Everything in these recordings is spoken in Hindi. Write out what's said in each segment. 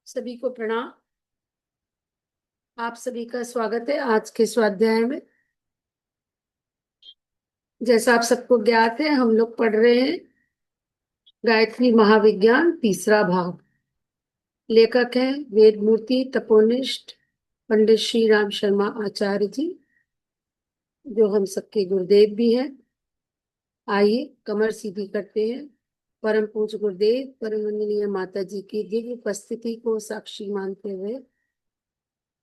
सभी को प्रणाम। आप सभी का स्वागत है आज के स्वाध्याय में। जैसा आप सबको ज्ञात है, हम लोग पढ़ रहे हैं गायत्री महाविज्ञान तीसरा भाग। लेखक हैं वेद मूर्ति तपोनिष्ठ पंडित श्री राम शर्मा आचार्य जी, जो हम सबके गुरुदेव भी हैं। आइए कमर सीधी करते हैं। परम पूज्य गुरुदेव परम वंदनीय माता जी की दिव्य उपस्थिति को साक्षी मानते हुए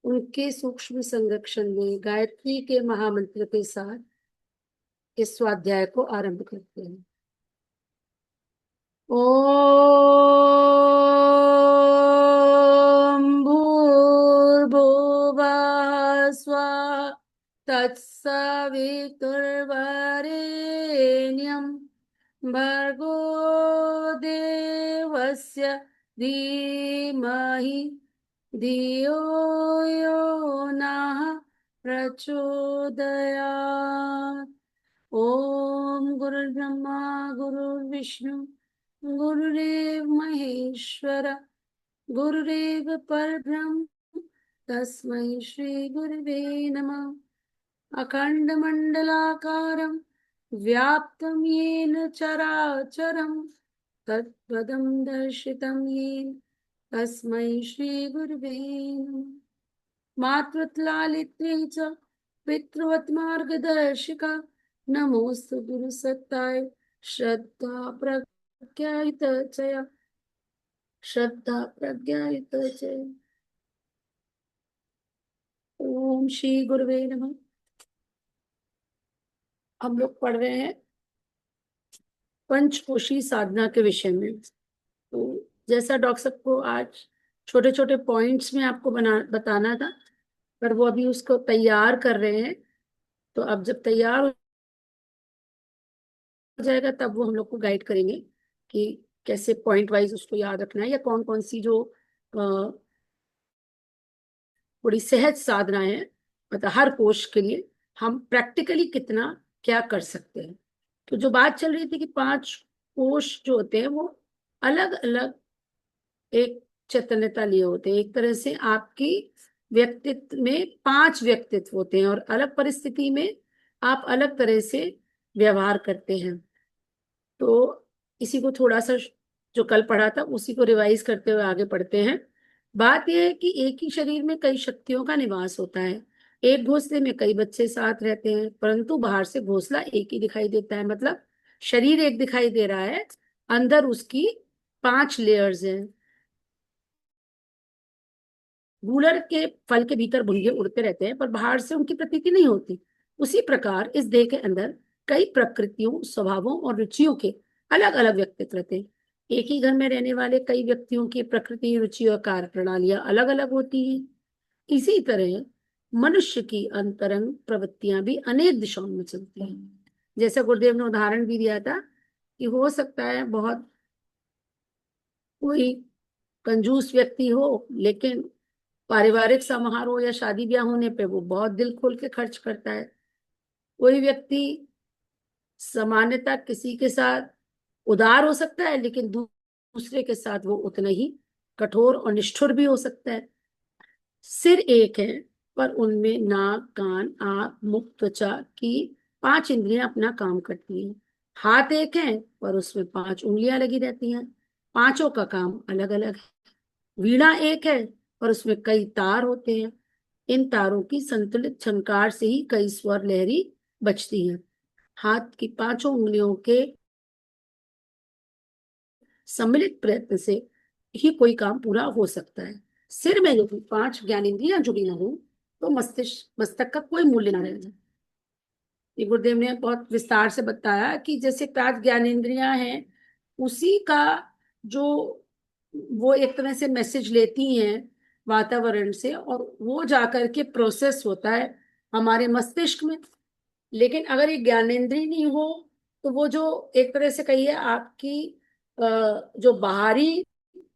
उनके सूक्ष्म संरक्षण में गायत्री के महामंत्र के साथ इस स्वाध्याय को आरंभ करते हैं। ओम भूर्भुवः स्वः तत्सवितुर्वरेण्यं भर्गो देवस्य धीमहि धियो यो नः प्रचोदयात्। ओम गुरुर्ब्रह्मा गुरुर्विष्णु गुरुरेव महेश्वर गुरुरेव परब्रह्म तस्मै श्री गुरुवे नमः। अखंडमंडलाकारं व्याप्तं येन चराचरं तत्पदं दर्शितं येन तस्मै श्री गुरुवे नमः। मातृत्लालित्ये च पितृवत् मार्गदर्शिका नमोस्तु गुरुसत्ताय श्रद्धा प्रज्ञायुत चय। ओम श्री गुरुवे नमः। हम लोग पढ़ रहे हैं पंचकोशी साधना के विषय में। तो जैसा डॉक्टर साहब को आज छोटे छोटे पॉइंट्स में आपको बताना था, पर वो अभी उसको तैयार कर रहे हैं। तो अब जब तैयार हो जाएगा तब वो हम लोग को गाइड करेंगे कि कैसे पॉइंट वाइज उसको याद रखना है, या कौन कौन सी जो थोड़ी सहज साधनाएं हैं, मतलब हर कोश के लिए हम प्रैक्टिकली कितना क्या कर सकते हैं। तो जो बात चल रही थी कि 5 कोश जो होते हैं वो अलग अलग एक चैतन्यता लिए होते हैं। एक तरह से आपकी व्यक्तित्व में 5 व्यक्तित्व होते हैं और अलग परिस्थिति में आप अलग तरह से व्यवहार करते हैं। तो इसी को थोड़ा सा जो कल पढ़ा था उसी को रिवाइज करते हुए आगे पढ़ते हैं। बात यह है कि एक ही शरीर में कई शक्तियों का निवास होता है। एक घोंसले में कई बच्चे साथ रहते हैं, परंतु बाहर से घोंसला एक ही दिखाई देता है। मतलब शरीर एक दिखाई दे रहा है, अंदर उसकी 5 लेयर्स हैं। गूलर के फल के भीतर भुंगे उड़ते रहते हैं, पर बाहर से उनकी प्रतीति नहीं होती। उसी प्रकार इस देह के अंदर कई प्रकृतियों, स्वभावों और रुचियों के अलग अलग व्यक्तित्व रहते हैं। एक ही घर में रहने वाले कई व्यक्तियों की प्रकृति, रुचि और कार्य प्रणालियां अलग अलग होती हैं। इसी तरह मनुष्य की अंतरंग प्रवृत्तियां भी अनेक दिशाओं में चलती हैं। जैसा गुरुदेव ने उदाहरण भी दिया था कि हो सकता है बहुत कोई कंजूस व्यक्ति हो, लेकिन पारिवारिक समारोह या शादी ब्याह होने पे वो बहुत दिल खोल के खर्च करता है। कोई व्यक्ति सामान्यतः किसी के साथ उदार हो सकता है, लेकिन दूसरे के साथ वो उतना ही कठोर और निष्ठुर भी हो सकता है। सिर एक है, पर उनमें नाक, कान, आंख, मुख, त्वचा की 5 इंद्रियां अपना काम करती हैं। हाथ एक है, पर उसमें 5 उंगलियां लगी रहती हैं। पांचों का काम अलग अलग है। वीणा एक है, पर उसमें कई तार होते हैं। इन तारों की संतुलित झनकार से ही कई स्वर लहरी बजती हैं। हाथ की 5 उंगलियों के सम्मिलित प्रयत्न से ही कोई काम पूरा हो सकता है। सिर में यदि 5 ज्ञानेंद्रियां जुड़ी न हो तो मस्तक का कोई मूल्य न रह जाए। ये गुरुदेव ने बहुत विस्तार से बताया कि जैसे 5 ज्ञानेंद्रियां हैं, उसी का जो वो एक तरह से मैसेज लेती हैं वातावरण से, और वो जाकर के प्रोसेस होता है हमारे मस्तिष्क में। लेकिन अगर ये ज्ञानेंद्रिय नहीं हो तो वो जो एक तरह से कहिए आपकी जो बाहरी,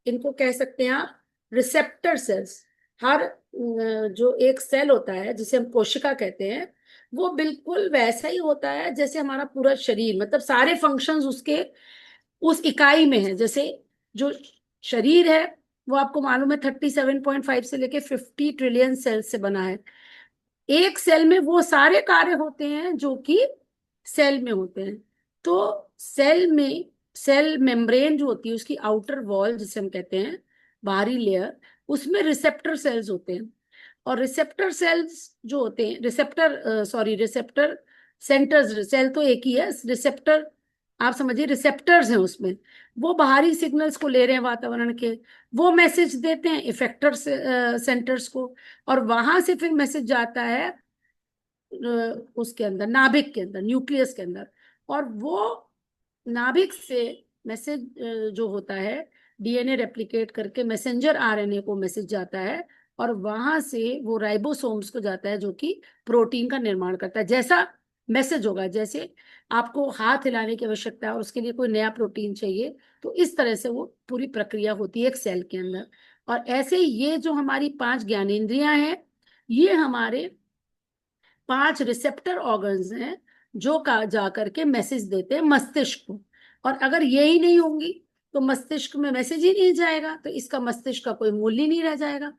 इनको कह सकते हैं आप रिसेप्टर सेल्स। हर जो एक सेल होता है जिसे हम कोशिका कहते हैं, वो बिल्कुल वैसा ही होता है जैसे हमारा पूरा शरीर, मतलब सारे फंक्शंस उसके उस इकाई में है। जैसे जो शरीर है वो आपको मालूम है 37.5 से लेके 50 ट्रिलियन सेल से बना है। एक सेल में वो सारे कार्य होते हैं जो कि सेल में होते हैं। तो सेल में सेल मेम्ब्रेन जो होती है, उसकी आउटर वॉल जिसे हम कहते हैं, बाहरी लेयर, उसमें रिसेप्टर सेल्स होते हैं। और रिसेप्टर सेल्स जो होते हैं, रिसेप्टर सेंटर्स, सेल तो एक ही है, रिसेप्टर आप समझिए रिसेप्टर्स हैं उसमें। वो बाहरी सिग्नल्स को ले रहे हैं वातावरण के, वो मैसेज देते हैं इफेक्टर सेंटर्स को, और वहां से फिर मैसेज जाता है उसके अंदर, नाभिक के अंदर, न्यूक्लियस के अंदर। और वो नाभिक से मैसेज जो होता है, डीएनए रेप्लिकेट करके मैसेंजर आरएनए को मैसेज जाता है, और वहां से वो राइबोसोम्स को जाता है जो कि प्रोटीन का निर्माण करता है। जैसा मैसेज होगा, जैसे आपको हाथ हिलाने की आवश्यकता है और उसके लिए कोई नया प्रोटीन चाहिए, तो इस तरह से वो पूरी प्रक्रिया होती है एक सेल के अंदर। और ऐसे ही ये जो हमारी 5 ज्ञानेंद्रियां हैं, ये हमारे 5 रिसेप्टर ऑर्गन्स हैं जो का जा करके मैसेज देते हैं मस्तिष्क को। और अगर यही नहीं होंगी तो मस्तिष्क में मैसेज ही नहीं जाएगा, तो इसका मस्तिष्क का कोई मूल्य नहीं रह जाएगा।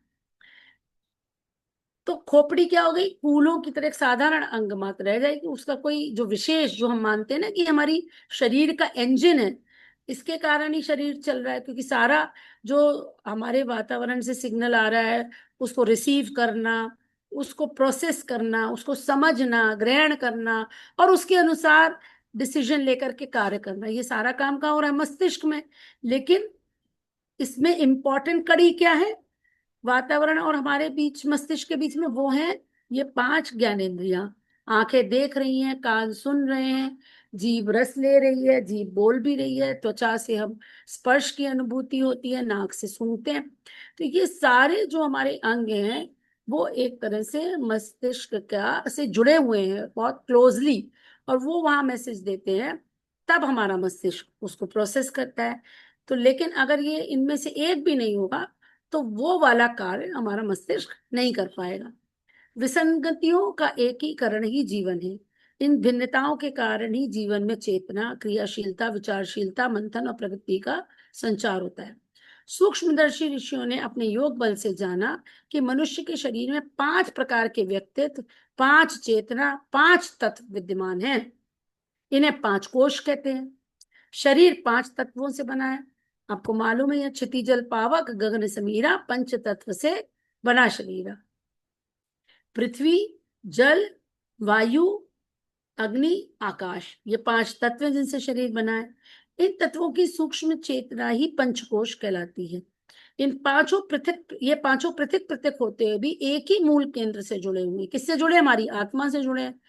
तो खोपड़ी क्या हो गई, फूलों की तरह एक साधारण अंग मात्र रह जाएगी, उसका कोई जो विशेष, जो हम मानते हैं ना कि हमारी शरीर का इंजन है, इसके कारण ही शरीर चल रहा है, क्योंकि सारा जो हमारे वातावरण से सिग्नल आ रहा है, उसको रिसीव करना, उसको प्रोसेस करना, उसको समझना, ग्रहण करना, और उसके अनुसार डिसीजन लेकर के कार्य करना, ये सारा काम कहाँ हो रहा है, मस्तिष्क में। लेकिन इसमें इंपॉर्टेंट कड़ी क्या है वातावरण और हमारे बीच, मस्तिष्क के बीच में? वो है ये 5 ज्ञानेंद्रियां। आंखें देख रही हैं, कान सुन रहे हैं, जीभ रस ले रही है, जीभ बोल भी रही है, त्वचा से हम स्पर्श की अनुभूति होती है, नाक से सूंघते हैं। तो ये सारे जो हमारे अंग हैं, वो एक तरह से मस्तिष्क का से जुड़े हुए हैं बहुत क्लोजली, और वो वहां मैसेज देते हैं, तब हमारा मस्तिष्क उसको प्रोसेस करता है। तो लेकिन अगर ये इनमें से एक भी नहीं होगा, तो वो वाला कार्य हमारा मस्तिष्क नहीं कर पाएगा। विसंगतियों का एकीकरण ही जीवन है। इन भिन्नताओं के कारण ही जीवन में चेतना, क्रियाशीलता, विचारशीलता, मंथन और प्रगति का संचार होता है। सूक्ष्मदर्शी ऋषियों ने अपने योग बल से जाना कि मनुष्य के शरीर में 5 प्रकार के व्यक्तित्व, 5 चेतना, 5 तत्व विद्यमान हैं। इन्हें 5 कोश कहते हैं। शरीर 5 तत्वों से बना है, आपको मालूम है, यह क्षिति जल पावक गगन समीरा, पंच तत्व से बना शरीर। पृथ्वी, जल, वायु, अग्नि, आकाश, ये 5 तत्व हैं जिनसे शरीर बना है। इन तत्वों की सूक्ष्म चेतना ही पंचकोश कहलाती है। ये पांचों पृथक पृथक होते हुए भी एक ही मूल केंद्र से जुड़े हुए। किससे जुड़े? हमारी आत्मा से जुड़े हैं।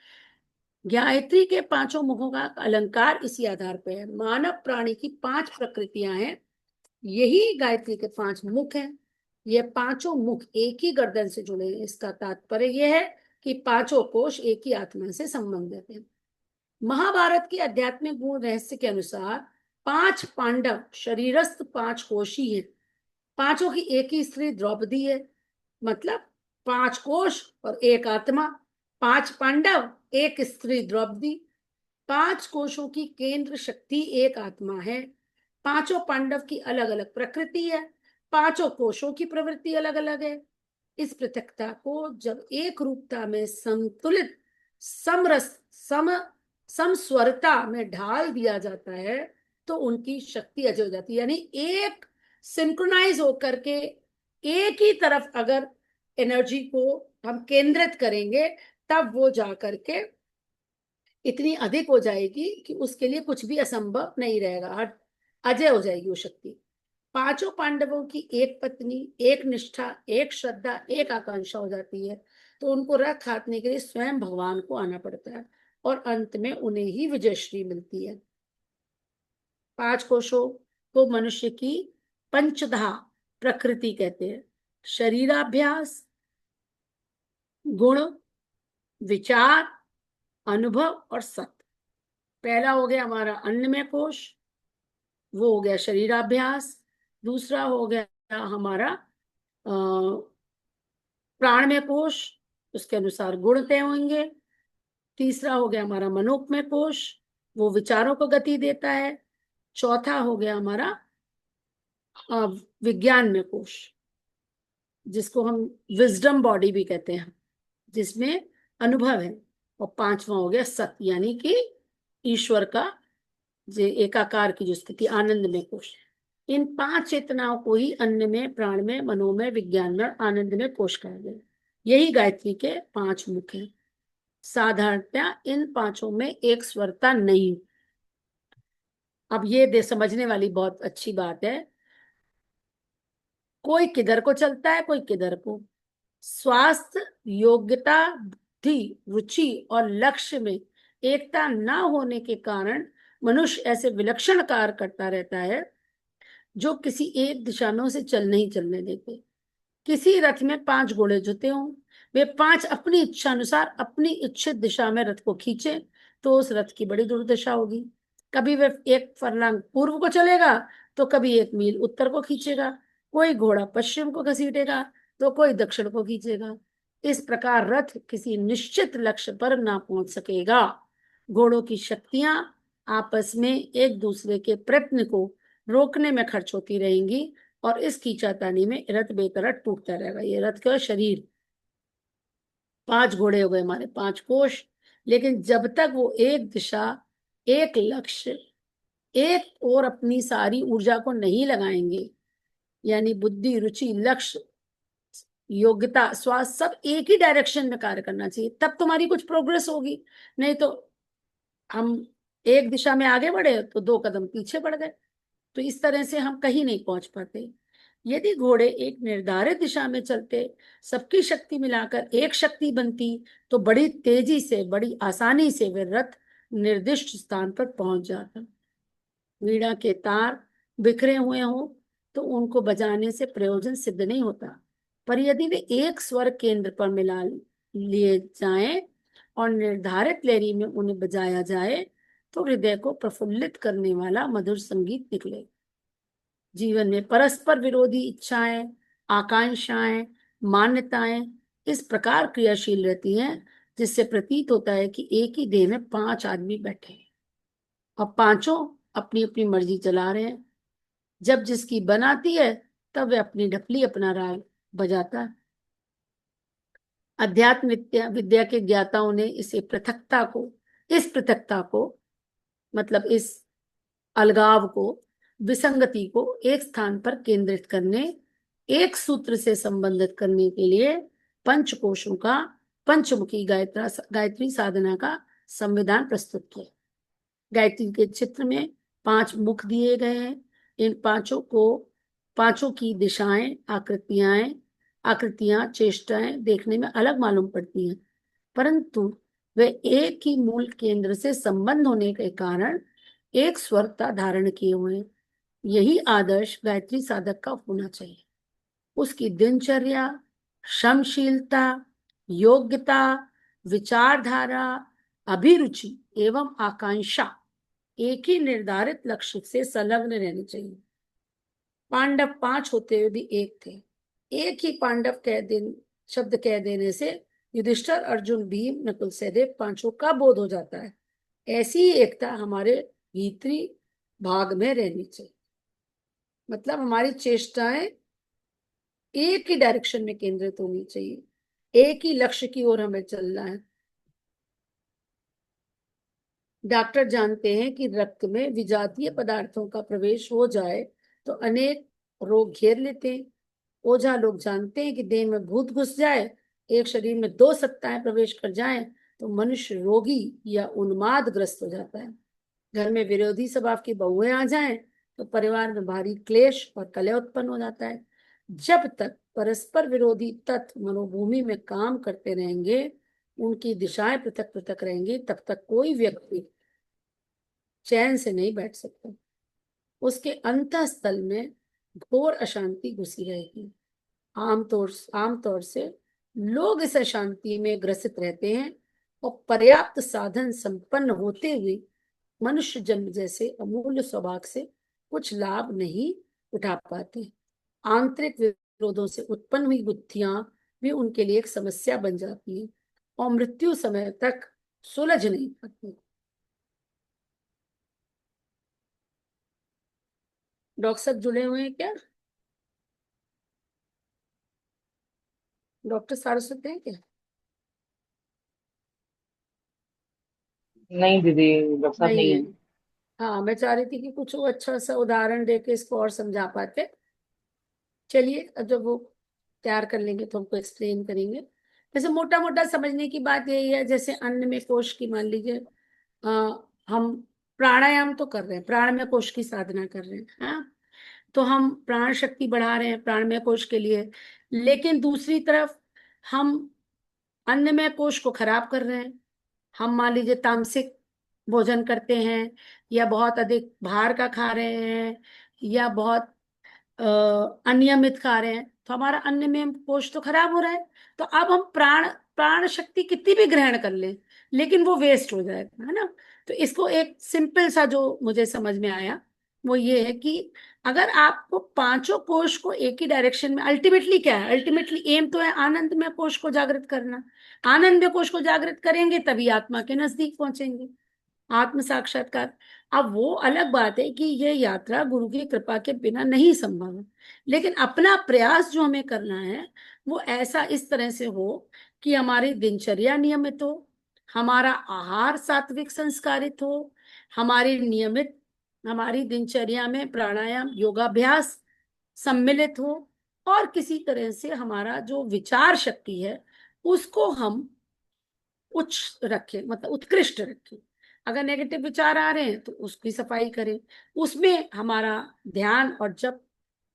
गायत्री के 5 मुखों का अलंकार इसी आधार पर है। मानव प्राणी की 5 प्रकृतियां हैं, यही गायत्री के 5 मुख हैं। ये 5 मुख एक ही गर्दन से जुड़े हैं। इसका तात्पर्य यह है कि 5 कोश एक ही आत्मा से संबंधित हैं। महाभारत के आध्यात्मिक गुण रहस्य के अनुसार 5 पांडव शरीरस्थ 5 कोशी हैं। 5 की एक ही स्त्री द्रौपदी है, मतलब 5 कोश और एक आत्मा। 5 पांडव, एक स्त्री द्रौपदी। 5 कोशों की केंद्र शक्ति एक आत्मा है। 5 पांडव की अलग अलग प्रकृति है, 5 कोशों की प्रवृत्ति अलग अलग है। इस पृथकता को जब एक रूपता में संतुलित, समरस, समस्वरता में ढाल दिया जाता है, तो उनकी शक्ति अजय हो जाती है। यानी एक सिंक्रोनाइज होकर के एक ही तरफ अगर एनर्जी को हम केंद्रित करेंगे, तब वो जा करके इतनी अधिक हो जाएगी कि उसके लिए कुछ भी असंभव नहीं रहेगा, अजय हो जाएगी वो शक्ति। 5 पांडवों की एक पत्नी, एक निष्ठा, एक श्रद्धा, एक आकांक्षा हो जाती है, तो उनको रथ हाथने के लिए स्वयं भगवान को आना पड़ता है, और अंत में उन्हें ही विजयश्री मिलती है। 5 कोशों को मनुष्य की पंचधा प्रकृति कहते हैं। शरीराभ्यास, गुण, विचार, अनुभव और सत्य। पहला हो गया हमारा अन्नमय कोश, वो हो गया शरीराभ्यास। दूसरा हो गया हमारा प्राणमय कोश, उसके अनुसार गुण तय होंगे। तीसरा हो गया हमारा मनोमय कोश, वो विचारों को गति देता है। चौथा हो गया हमारा विज्ञान में कोश, जिसको हम विजडम बॉडी भी कहते हैं, जिसमें अनुभव है। और पांचवा हो गया सत, यानी कि ईश्वर का जो एकाकार की जो स्थिति, आनंद में कोश। इन पांच चेतनाओं को ही अन्न में, प्राण में, मनो में, विज्ञान में, आनंद में कोश कहा गया। यही गायत्री के पांच मुख हैं। साधारणतया इन पांचों में एक स्वरता नहीं। अब ये समझने वाली बहुत अच्छी बात है, कोई किधर को चलता है, कोई किधर को। स्वास्थ्य, योग्यता, बुद्धि, रुचि और लक्ष्य में एकता न होने के कारण मनुष्य ऐसे विलक्षण कार्य करता रहता है जो किसी एक दिशा में उसे नहीं चलने देते। किसी रथ में पांच घोड़े जुते हों, वे पांच अपनी इच्छा अनुसार अपनी इच्छित दिशा में रथ को खींचे, तो उस रथ की बड़ी दुर्दशा होगी। कभी वे एक फरलांग पूर्व को चलेगा, तो कभी एक मील उत्तर को खींचेगा। कोई घोड़ा पश्चिम को घसीटेगा, तो कोई दक्षिण को खींचेगा। इस प्रकार रथ किसी निश्चित लक्ष्य पर ना पहुंच सकेगा। घोड़ों की शक्तियां आपस में एक दूसरे के प्रयत्न को रोकने में खर्च होती रहेंगी, और इस खींचातानी में रथ बेतरत टूटता रहेगा। ये रथ का शरीर, पांच घोड़े हो गए हमारे, पांच कोश, लेकिन जब तक वो एक दिशा, एक लक्ष्य, एक और अपनी सारी ऊर्जा को नहीं लगाएंगे, यानी बुद्धि, रुचि, लक्ष्य, योग्यता, स्वास्थ्य, सब एक ही डायरेक्शन में कार्य करना चाहिए, तब तुम्हारी कुछ प्रोग्रेस होगी। नहीं तो हम एक दिशा में आगे बढ़े तो दो कदम पीछे बढ़ गए, तो इस तरह से हम कहीं नहीं पहुंच पाते। यदि घोड़े एक निर्धारित दिशा में चलते, सबकी शक्ति मिलाकर एक शक्ति बनती, तो बड़ी तेजी से, बड़ी आसानी से वे रथ निर्दिष्ट स्थान पर पहुंच जाता। वीणा के तार बिखरे हुए हों तो उनको बजाने से प्रयोजन सिद्ध नहीं होता, पर यदि वे एक स्वर केंद्र पर मिला लिए जाएं और निर्धारित लहरी में उन्हें बजाया जाए, तो हृदय को प्रफुल्लित करने वाला मधुर संगीत निकले। जीवन में परस्पर विरोधी इच्छाएं, आकांक्षाएं, मान्यताएं इस प्रकार क्रियाशील रहती हैं, जिससे प्रतीत होता है कि एक ही देह में पांच आदमी बैठे हैं और पांचों अपनी अपनी मर्जी चला रहे हैं। जब जिसकी बनाती है, तब वह अपनी ढपली, अपना राग बजाता है। अध्यात्म विद्या के ज्ञाताओं ने इस पृथकता को, मतलब इस अलगाव को, विसंगति को एक स्थान पर केंद्रित करने, एक सूत्र से संबंधित करने के लिए पंचकोशों का, पंचमुखी गायत्री साधना का संविधान प्रस्तुत किया। गायत्री के चित्र में पांच मुख दिए गए हैं। इन पांचों की दिशाएं, आकृतियां, चेष्टाएं देखने में अलग मालूम पड़ती हैं, परंतु वे एक ही मूल केंद्र से संबंध होने के कारण एक स्वरता धारण किए हुए हैं। यही आदर्श गायत्री साधक का होना चाहिए। उसकी दिनचर्या, श्रमशीलता, योग्यता, विचारधारा, अभिरुचि एवं आकांक्षा एक ही निर्धारित लक्ष्य से संलग्न रहनी चाहिए। पांडव पांच होते हुए भी एक थे। एक ही पांडव शब्द कह देने से युधिष्ठिर, अर्जुन, भीम, नकुल, सहदेव पांचों का बोध हो जाता है। ऐसी ही एकता हमारे भीतरी भाग में रहनी चाहिए, मतलब हमारी चेष्टाएं एक ही डायरेक्शन में केंद्रित होनी चाहिए, एक ही लक्ष्य की ओर हमें चलना है। डॉक्टर जानते हैं कि रक्त में विजातीय पदार्थों का प्रवेश हो जाए तो अनेक रोग घेर लेते हैं। ओझा लोग जानते हैं कि देह में भूत घुस जाए, एक शरीर में दो सत्ताएं प्रवेश कर जाएं, तो मनुष्य रोगी या उन्माद ग्रस्त हो जाता है। घर में विरोधी स्वभाव की बहुएं आ जाएं, तो परिवार में भारी क्लेश और कलह उत्पन्न हो जाता है। जब तक परस्पर विरोधी तत्व मनोभूमि में काम करते रहेंगे, उनकी दिशाएं पृथक पृथक रहेंगी, तब तक कोई व्यक्ति चैन से नहीं बैठ सकता। उसके अंतःस्थल में घोर अशांति घुसी रहेगी। आमतौर से लोग इस अशांति में ग्रसित रहते हैं और पर्याप्त साधन संपन्न होते हुए मनुष्य जन्म जैसे अमूल्य सौभाग्य से कुछ लाभ नहीं उठा पाते। आंतरिक विरोधों से उत्पन्न हुई बुद्धियां भी उनके लिए एक समस्या बन जाती है और मृत्यु समय तक सुलझ नहीं पाती। डॉक्टर साहब जुड़े हुए हैं क्या? डॉक्टर सारस्वत हैं क्या? नहीं दीदी, डॉक्टर साहब नहीं नहीं है। है। हाँ, मैं चाह रही थी कि कुछ वो अच्छा सा उदाहरण दे के इसको और समझा पाते। चलिए, अब जब वो तैयार कर लेंगे तो हमको एक्सप्लेन करेंगे। वैसे मोटा मोटा समझने की बात यही है, जैसे अन्न में कोश की, मान लीजिए हम प्राणायाम तो कर रहे हैं, प्राणमय कोश की साधना कर रहे हैं, हाँ, तो हम प्राण शक्ति बढ़ा रहे हैं प्राणमय कोश के लिए। लेकिन दूसरी तरफ हम अन्नमय कोश को खराब कर रहे हैं। हम मान लीजिए तामसिक भोजन करते हैं, या बहुत अधिक बाहर का खा रहे हैं, या बहुत अ, अनियमित खा रहे हैं, तो हमारा अन्न में कोश तो खराब हो रहा है। तो अब हम प्राण प्राण शक्ति कितनी भी ग्रहण कर लें, लेकिन वो वेस्ट हो जाएगा, है ना। तो इसको एक सिंपल सा जो मुझे समझ में आया वो ये है कि अगर आपको पांचों कोश को एक ही डायरेक्शन में, अल्टीमेटली क्या है, अल्टीमेटली एम तो है आनंद में कोश को जागृत करना। आनंद में कोश को जागृत करेंगे तभी आत्मा के नजदीक पहुंचेंगे, आत्म साक्षात्कार। अब वो अलग बात है कि ये यात्रा गुरु की कृपा के बिना नहीं संभव है, लेकिन अपना प्रयास जो हमें करना है वो ऐसा इस तरह से हो कि हमारी दिनचर्या नियमित हो, हमारा आहार सात्विक संस्कारित हो, हमारी नियमित हमारी दिनचर्या में प्राणायाम योगाभ्यास सम्मिलित हो, और किसी तरह से हमारा जो विचार शक्ति है उसको हम उच्च रखें, मतलब उत्कृष्ट रखें। अगर नेगेटिव विचार आ रहे हैं तो उसकी सफाई करें। उसमें हमारा ध्यान और जप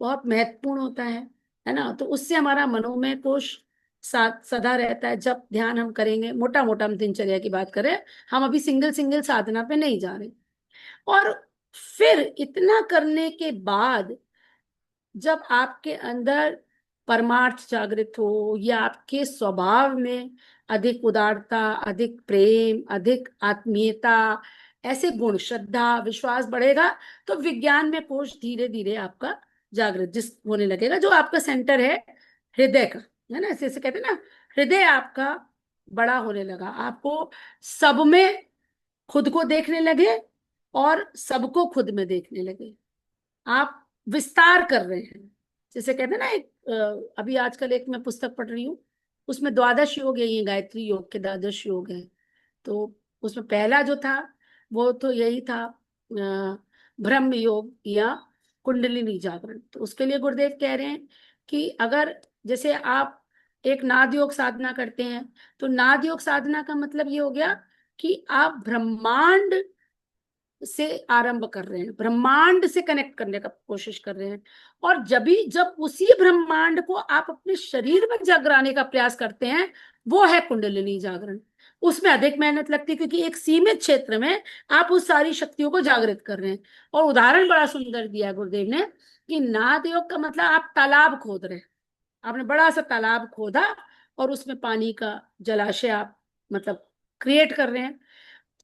बहुत महत्वपूर्ण होता है ना। तो उससे हमारा मनोमय कोश साथ सदा रहता है। जब ध्यान हम करेंगे, मोटा मोटा हम दिनचर्या की बात करें, हम अभी सिंगल सिंगल साधना पे नहीं जा रहे। और फिर इतना करने के बाद जब आपके अंदर परमार्थ जागृत हो, या आपके स्वभाव में अधिक उदारता, अधिक प्रेम, अधिक आत्मीयता, ऐसे गुण, श्रद्धा, विश्वास बढ़ेगा, तो विज्ञान में कोश धीरे धीरे आपका जागृत जिस होने लगेगा, जो आपका सेंटर है हृदय का, है ना, ऐसे ऐसे कहते हैं ना, हृदय आपका बड़ा होने लगा। आपको सब में खुद को देखने लगे, और सबको खुद में देखने लगे। आप विस्तार कर रहे हैं। जैसे कहते हैं ना, एक अभी आजकल एक मैं पुस्तक पढ़ रही हूँ, उसमें द्वादश योग है, ये गायत्री योग के द्वादश योग है। तो उसमें पहला जो था वो तो यही था, ब्रह्म योग या कुंडलिनी जागरण। तो उसके लिए गुरुदेव कह रहे हैं कि अगर जैसे आप एक नाद योग साधना करते हैं, तो नाद योग साधना का मतलब ये हो गया कि आप ब्रह्मांड से आरंभ कर रहे हैं, ब्रह्मांड से कनेक्ट करने का कोशिश कर रहे हैं। और जब उसी ब्रह्मांड को आप अपने शरीर में जगराने का प्रयास करते हैं, वो है कुंडलिनी जागरण। उसमें अधिक मेहनत लगती है, क्योंकि एक सीमित क्षेत्र में आप उस सारी शक्तियों को जागृत कर रहे हैं। और उदाहरण बड़ा सुंदर दिया गुरुदेव ने कि नाद योग का मतलब आप तालाब खोद रहे हैं। आपने बड़ा सा तालाब खोदा और उसमें पानी का जलाशय आप मतलब क्रिएट कर रहे हैं।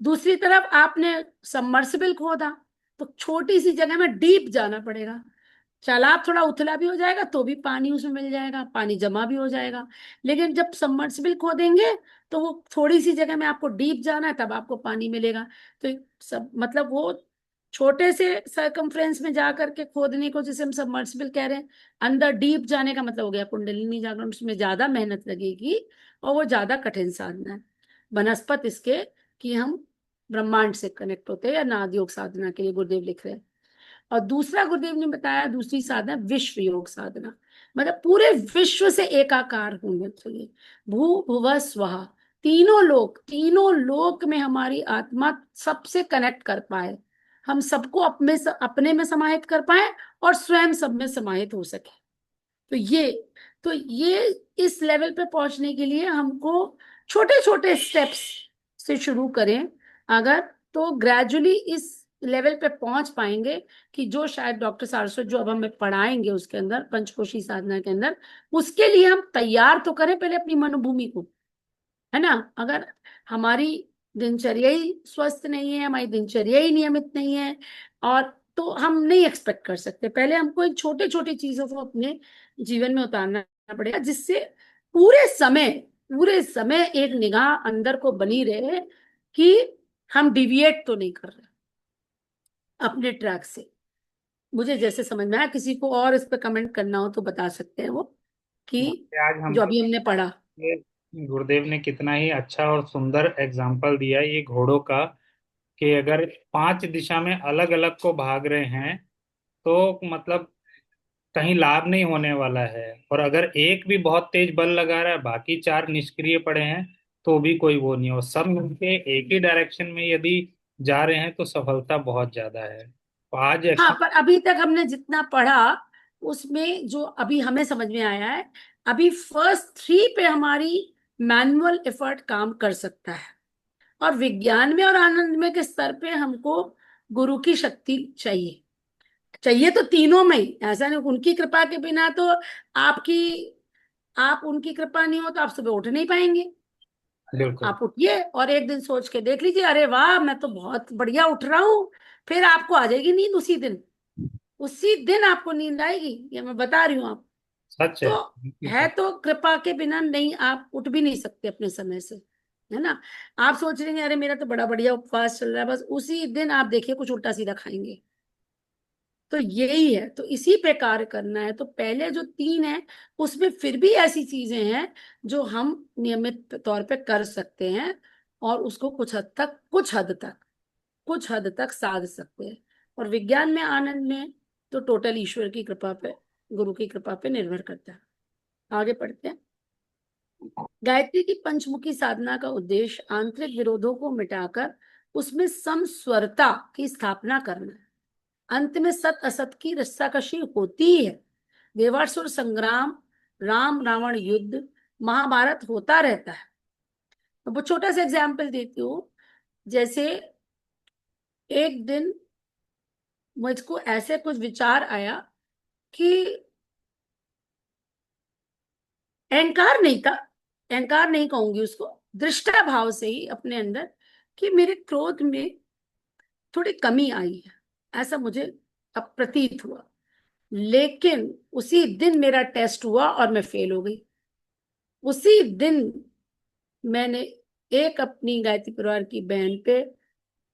दूसरी तरफ आपने सबमर्सिबल खोदा, तो छोटी सी जगह में डीप जाना पड़ेगा। तालाब थोड़ा उथला भी हो जाएगा तो भी पानी उसमें मिल जाएगा, पानी जमा भी हो जाएगा। लेकिन जब सबमर्सिबल खोदेंगे तो वो थोड़ी सी जगह में आपको डीप जाना है, तब आपको पानी मिलेगा। तो सब मतलब वो छोटे से सरकमफ्रेंस में जा करके खोदने को जिसे हम सबमर्सिबल कह रहे हैं, अंदर डीप जाने का मतलब हो गया कुंडलिनी जागरण। उसमें ज्यादा मेहनत लगेगी और वो ज्यादा कठिन साधना है बनस्पत इसके, कि हम ब्रह्मांड से कनेक्ट होते हैं, या नाद योग साधना के लिए गुरुदेव लिख रहे हैं। और दूसरा गुरुदेव ने बताया, दूसरी साधना विश्व योग साधना, मतलब पूरे विश्व से एकाकार होने चाहिए। भू भुव स्वः, तीनों लोक में हमारी आत्मा सबसे कनेक्ट कर पाए, हम सबको अपने में समाहित कर पाए, और स्वयं सब में समाहित हो सके। तो ये इस लेवल पे पहुंचने के लिए हमको छोटे छोटे स्टेप्स से शुरू करें अगर, तो ग्रेजुअली इस लेवल पे पहुंच पाएंगे कि जो शायद डॉक्टर सारस्वत जो अब हमें पढ़ाएंगे उसके अंदर, पंचकोशी साधना के अंदर, उसके लिए हम तैयार तो करें पहले अपनी मनोभूमि को, है ना। अगर हमारी दिनचर्या ही स्वस्थ नहीं है, हमारी दिनचर्या ही नियमित नहीं है, और तो हम नहीं एक्सपेक्ट कर सकते। पहले हमको इन छोटे छोटे चीजों को अपने जीवन में उतारना पड़ेगा, जिससे पूरे समय पूरे समय एक निगाह अंदर को बनी रहे कि हम डिविएट तो नहीं कर रहे अपने ट्रैक से। मुझे जैसे समझ में आया, किसी को और इस पे कमेंट करना हो तो बता सकते हैं वो, कि आज हम जो तो अभी हमने पढ़ा। ये गुरुदेव ने कितना ही अच्छा और सुंदर एग्जाम्पल दिया ये घोड़ों का, कि अगर 5 दिशा में अलग अलग को भाग रहे हैं तो मतलब कहीं लाभ नहीं होने वाला है। और अगर एक भी बहुत तेज बल लगा रहा है, बाकी 4 निष्क्रिय पड़े हैं, तो भी कोई वो नहीं हो, सब मिलके एक ही डायरेक्शन में यदि जा रहे हैं तो सफलता बहुत ज्यादा है। तो आज हाँ, एक्शन। पर अभी तक हमने जितना पढ़ा उसमें जो अभी हमें समझ में आया है, अभी फर्स्ट थ्री पे हमारी मैनुअल एफर्ट काम कर सकता है, और विज्ञान में और आनंद में के स्तर पे हमको गुरु की शक्ति चाहिए। चाहिए तो तीनों में ही, ऐसा नहीं उनकी कृपा के बिना तो आपकी, आप उनकी कृपा नहीं हो तो आप सुबह उठ नहीं पाएंगे। बिल्कुल। आप उठिए और एक दिन सोच के देख लीजिए, अरे वाह मैं तो बहुत बढ़िया उठ रहा हूँ, फिर आपको आ जाएगी नींद उसी दिन। उसी दिन आपको नींद आएगी, ये मैं बता रही हूँ आप। सच है, तो बिल्कुल है सच। तो कृपा के बिना नहीं, आप उठ भी नहीं सकते अपने समय से, है ना। आप सोच रहे हैं अरे मेरा तो बड़ा बढ़िया उपवास चल रहा है, बस उसी दिन आप देखिए कुछ उल्टा सीधा खाएंगे। तो यही है, तो इसी पे कार्य करना है। तो पहले जो तीन है उसमें फिर भी ऐसी चीजें हैं जो हम नियमित तौर पे कर सकते हैं, और उसको कुछ हद तक साध सकते हैं। और विज्ञान में आनंद में तो टोटल ईश्वर की कृपा पे, गुरु की कृपा पे निर्भर करता है। आगे पढ़ते हैं। गायत्री की पंचमुखी साधना का उद्देश्य आंतरिक विरोधों को मिटाकर उसमें समस्वरता की स्थापना करना है। अंत में सत असत की रस्साकशी होती ही है। देवासुर संग्राम, राम रावण युद्ध, महाभारत होता रहता है। तो वो छोटा सा एग्जाम्पल देती हूँ। जैसे एक दिन मुझको ऐसे कुछ विचार आया कि अहंकार नहीं था, अहंकार नहीं कहूंगी उसको, दृष्टा भाव से ही अपने अंदर, कि मेरे क्रोध में थोड़ी कमी आई है, ऐसा मुझे अब प्रतीत हुआ। लेकिन उसी दिन मेरा टेस्ट हुआ और मैं फेल हो गई। उसी दिन मैंने एक अपनी गायत्री परिवार की बहन पे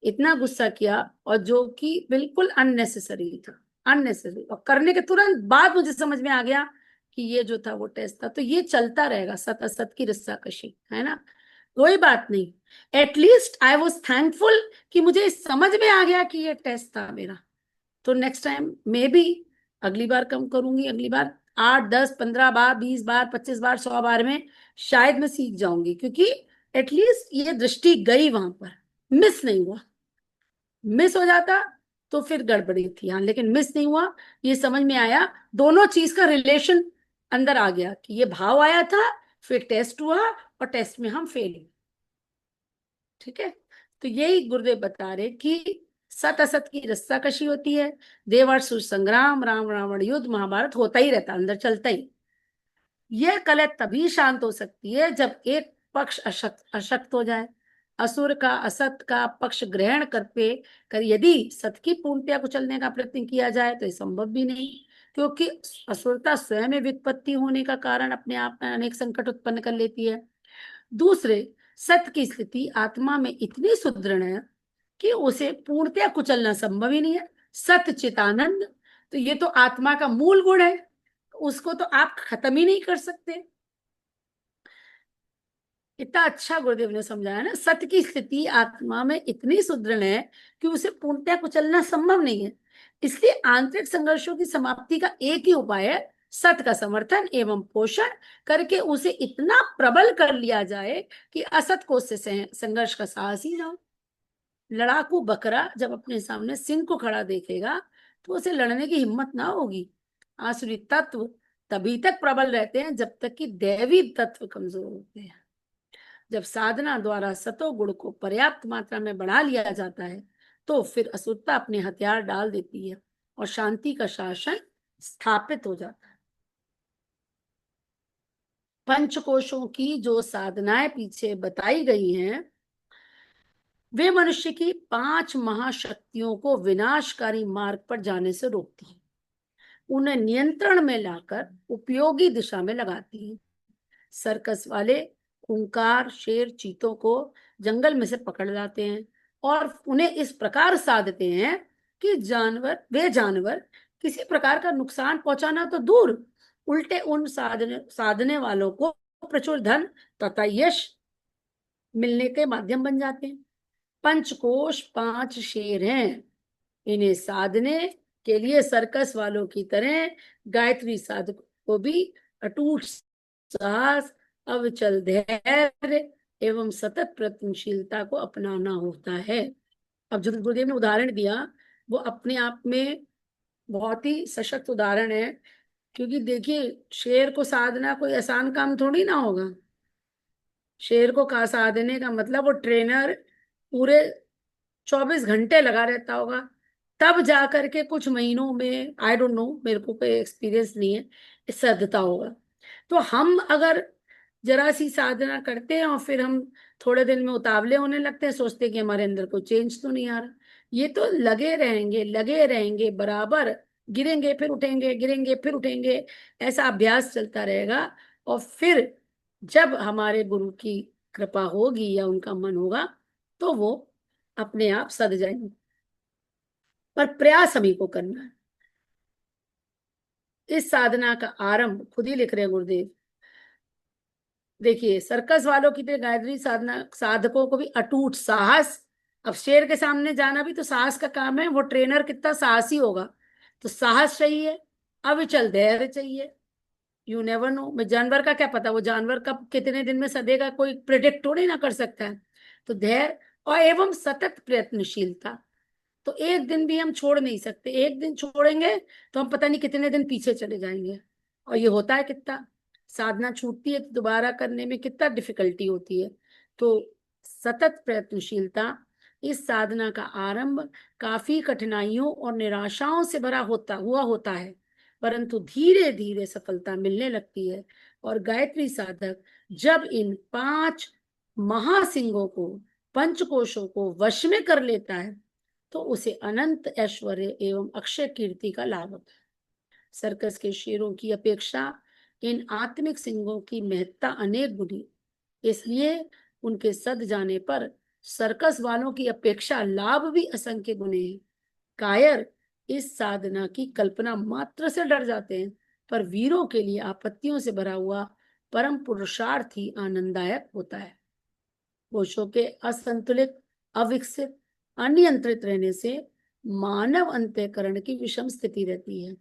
इतना गुस्सा किया, और जो कि बिल्कुल अननेसेसरी था, अननेसेसरी। और करने के तुरंत बाद मुझे समझ में आ गया कि ये जो था वो टेस्ट था। तो ये चलता रहेगा, सत असत की रस्साकशी, है ना। कोई बात नहीं, एटलीस्ट आई वॉज थैंकफुल कि मुझे समझ में आ गया कि ये टेस्ट था मेरा। तो नेक्स्ट टाइम मे बी, अगली बार कम करूंगी, अगली बार 8 10 15 बार, 20 बार, 25 बार, 100 बार में शायद मैं सीख जाऊंगी, क्योंकि एटलीस्ट ये दृष्टि गई वहां पर, मिस नहीं हुआ। मिस हो जाता तो फिर गड़बड़ी थी, हाँ, लेकिन मिस नहीं हुआ। ये समझ में आया, दोनों चीज का रिलेशन अंदर आ गया, कि ये भाव आया था, फिर टेस्ट हुआ, और टेस्ट में हम फेल हुए। ठीक है। तो यही गुरुदेव बता रहे कि सत असत की रस्साकशी होती है। देवासुर संग्राम, राम रावण युद्ध, महाभारत होता ही रहता, अंदर चलता ही। यह कलह तभी शांत हो सकती है जब एक पक्ष अशक्त अशक्त हो जाए, असुर का असत का पक्ष ग्रहण करके कर यदि सत की पूर्णतया कुचलने का प्रयत्न किया जाए तो ये संभव भी नहीं, क्योंकि असुरता स्वयं में वित्पत्ति होने का कारण अपने आप में अनेक संकट उत्पन्न कर लेती है। दूसरे, सत की स्थिति आत्मा में इतनी सुदृढ़ है कि उसे पूर्णतया कुचलना संभव ही नहीं है। सत चितानंद, तो ये तो आत्मा का मूल गुण है, उसको तो आप खत्म ही नहीं कर सकते। इतना अच्छा गुरुदेव ने समझाया ना, सत्य की स्थिति आत्मा में इतनी सुदृढ़ है कि उसे पूर्णतया कुचलना संभव नहीं है। इसलिए आंतरिक संघर्षों की समाप्ति का एक ही उपाय है, सत्य का समर्थन एवं पोषण करके उसे इतना प्रबल कर लिया जाए कि असत को उससे संघर्ष का साहस ही ना हो। लड़ाकू बकरा जब अपने सामने सिंह को खड़ा देखेगा तो उसे लड़ने की हिम्मत ना होगी। आसुरी तत्व तभी तक प्रबल रहते हैं जब तक कि दैवी तत्व कमजोर होते हैं। जब साधना द्वारा सतो गुण को पर्याप्त मात्रा में बढ़ा लिया जाता है तो फिर असुरता अपने हथियार डाल देती है और शांति का शासन स्थापित हो जाता है। पंचकोशों की जो साधनाएं पीछे बताई गई हैं, वे मनुष्य की 5 महाशक्तियों को विनाशकारी मार्ग पर जाने से रोकती हैं, उन्हें नियंत्रण में लाकर उपयोगी दिशा में लगाती हैं। सर्कस वाले खूंखार शेर चीतों को जंगल में से पकड़ लाते हैं और उन्हें इस प्रकार साधते हैं कि वे जानवर किसी प्रकार का नुकसान पहुंचाना तो दूर, उल्टे उन साधने साधने वालों को प्रचुर धन तथा यश मिलने के माध्यम बन जाते हैं। पंचकोश 5 शेर हैं। इन्हें साधने के लिए सर्कस वालों की तरह गायत्री साधक को भी अटूट साहस, अविचल धैर्य एवं सतत प्रयत्नशीलता को अपनाना होता है। अब जो गुरुदेव ने उदाहरण दिया वो अपने आप में बहुत ही सशक्त उदाहरण है, क्योंकि देखिए शेर को साधना कोई आसान काम थोड़ी ना होगा। शेर को का साधने का मतलब वो ट्रेनर पूरे 24 घंटे लगा रहता होगा, तब जा करके कुछ महीनों में, आई डोंट नो, मेरे को कोई एक्सपीरियंस नहीं है, सधता होगा। तो हम अगर जरा सी साधना करते हैं और फिर हम थोड़े दिन में उतावले होने लगते हैं, सोचते हैं कि हमारे अंदर कोई चेंज तो नहीं आ रहा। ये तो लगे रहेंगे बराबर, गिरेंगे फिर उठेंगे, गिरेंगे फिर उठेंगे, ऐसा अभ्यास चलता रहेगा। और फिर जब हमारे गुरु की कृपा होगी या उनका मन होगा तो वो अपने आप सध जाएंगे, पर प्रयास हमें को करना है। इस साधना का आरंभ खुद ही लिख रहे हैं गुरुदेव। देखिए सर्कस वालों की तरह गायत्री साधना साधकों को भी अटूट साहस, अब शेर के सामने जाना भी तो साहस का काम है, वो ट्रेनर कितना साहसी होगा, तो साहस चाहिए, अविचल धैर्य चाहिए। यू नेवर नो, मैं जानवर का क्या पता, वो जानवर कब कितने दिन में सदेगा कोई प्रिडिक्ट थोड़ी ना कर सकता है। तो धैर्य और एवं सतत प्रयत्नशीलता, तो एक दिन भी हम छोड़ नहीं सकते। एक दिन छोड़ेंगे तो हम पता नहीं कितने दिन पीछे चले जाएंगे। और ये होता है कितना, साधना छूटती है तो दोबारा करने में कितना डिफिकल्टी होती है। तो सतत प्रयत्नशीलता, इस साधना का आरंभ काफी कठिनाइयों और निराशाओं से भरा होता है, परंतु धीरे धीरे सफलता मिलने लगती है। और गायत्री साधक जब इन 5 महासिंहों को, पंचकोशों को वश में कर लेता है तो उसे अनंत ऐश्वर्य एवं अक्षय कीर्ति का लाभ होता है। सर्कस के शेरों की अपेक्षा इन आत्मिक सिंहों की महत्ता अनेक गुनी, इसलिए उनके सद जाने पर सर्कस वालों की अपेक्षा लाभ भी असंख्य गुने हैं। कायर इस साधना की कल्पना मात्र से डर जाते हैं, पर वीरों के लिए आपत्तियों से भरा हुआ परम पुरुषार्थ ही आनंददायक होता है। कोशों के असंतुलित, अविकसित, अनियंत्रित रहने से मानव अंतःकरण की विषम स्थिति रहती है।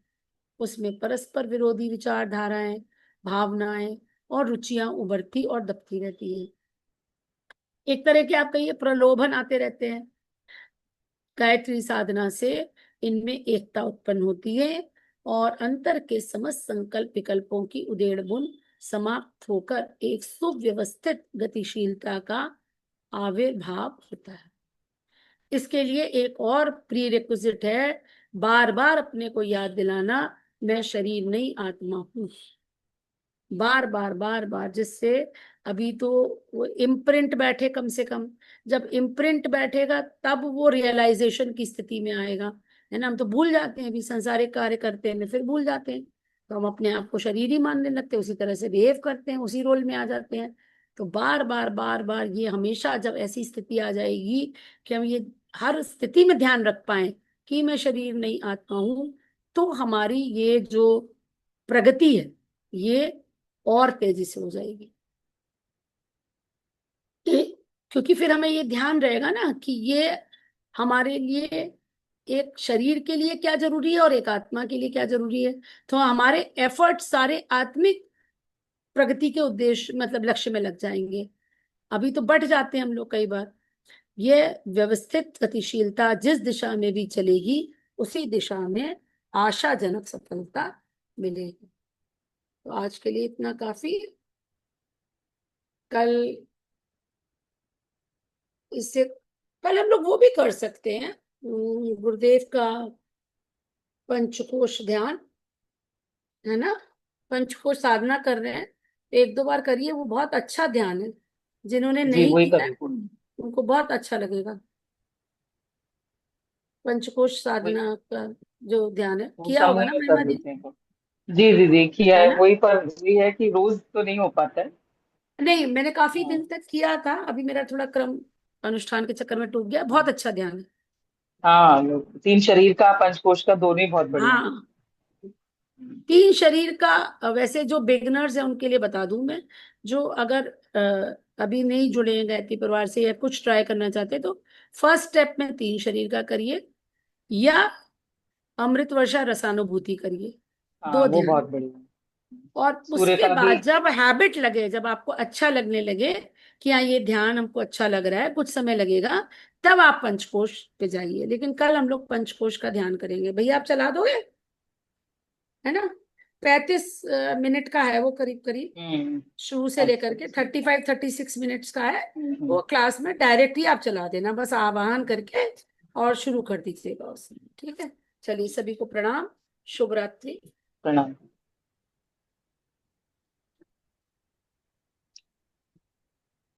उसमें परस्पर विरोधी विचारधाराएं, भावनाएं और रुचियां उभरती और दबती रहती हैं। एक तरह के आप कहिए प्रलोभन आते रहते हैं। गायत्री साधना से इनमें एकता उत्पन्न होती है और अंतर के समस्त संकल्प विकल्पों की उधेड़बुन समाप्त होकर एक सुव्यवस्थित गतिशीलता का आविर्भाव होता है। इसके लिए एक और प्रीरिक्विजिट है, बार बार अपने को याद दिलाना, मैं शरीर नहीं आत्मा हूं। बार बार बार बार, जिससे अभी तो वो इम्प्रिंट बैठे, कम से कम जब इम्प्रिंट बैठेगा तब वो रियलाइजेशन की स्थिति में आएगा, है ना। हम तो भूल जाते हैं, अभी संसारिक कार्य करते हैं फिर भूल जाते हैं, तो हम अपने आप को शरीर ही मानने लगते हैं, उसी तरह से बिहेव करते हैं, उसी रोल में आ जाते हैं। तो बार बार बार बार ये हमेशा जब ऐसी स्थिति आ जाएगी कि हम ये हर स्थिति में ध्यान रख पाए कि मैं शरीर नहीं आत्मा हूं, तो हमारी ये जो प्रगति है ये और तेजी से हो जाएगी। क्योंकि फिर हमें ये ध्यान रहेगा ना कि ये हमारे लिए, एक शरीर के लिए क्या जरूरी है और एक आत्मा के लिए क्या जरूरी है। तो हमारे एफर्ट सारे आत्मिक प्रगति के उद्देश्य मतलब लक्ष्य में लग जाएंगे। अभी तो बढ़ जाते हैं हम लोग कई बार। ये व्यवस्थित गतिशीलता जिस दिशा में भी चलेगी उसी दिशा में आशाजनक सफलता मिलेगी। तो आज के लिए इतना काफी। कल इससे कल हम लोग वो भी कर सकते हैं, गुरुदेव का पंचकोश ध्यान, है ना। पंचकोश साधना कर रहे हैं, एक दो बार करिए, वो बहुत अच्छा ध्यान है। जिन्होंने जी नहीं वही किया है, कर उनको बहुत अच्छा लगेगा। पंचकोश वही साधना का जो ध्यान है, वो किया होगा समूह ना में कर महिमा जी, लेते हैं तो। जी जी देखिए है है ना। वही, पर वही है कि रोज तो नहीं हो पाता है। नहीं, मैंने काफी हाँ दिन तक किया था, अभी मेरा थोड़ा क्रम अनुष्ठान के चक्कर में टूट गया। बहुत अच्छा ध्यान है। हाँ, तीन शरीर का पंचकोश का दोनों ही बहुत बढ़िया है। हाँ, तीन शरीर का वैसे जो बिगनर्स है उनके लिए बता दूं मैं, जो अगर अभी नहीं जुड़े हैं गायत्री परिवार से या कुछ ट्राई करना चाहते हैं, तो फर्स्ट स्टेप में तीन शरीर का करिए, या अमृत वर्षा रसानुभूति करिए, हाँ, दो वो ध्यान। बहुत बढ़िया है। और सूर्य उसके का भी। बाद जब हैबिट लगे, जब आपको अच्छा लगने लगे कि हाँ ये ध्यान हमको अच्छा लग रहा है, कुछ समय लगेगा, तब आप पंचकोश पे जाइए। लेकिन कल हम लोग पंचकोश का ध्यान करेंगे। भैया आप चला दोगे, है ना? 35 मिनट का है वो, करीब करीब हम्म। शुरू से लेकर अच्छा के अच्छा। 35-36 मिनट्स का है। हम्म। वो क्लास में डायरेक्ट ही आप चला देना, बस आवाहन करके और शुरू कर दीजिएगा उसमें, ठीक है? चलिए, सभी को प्रणाम, शुभ रात्रि। प्रणाम।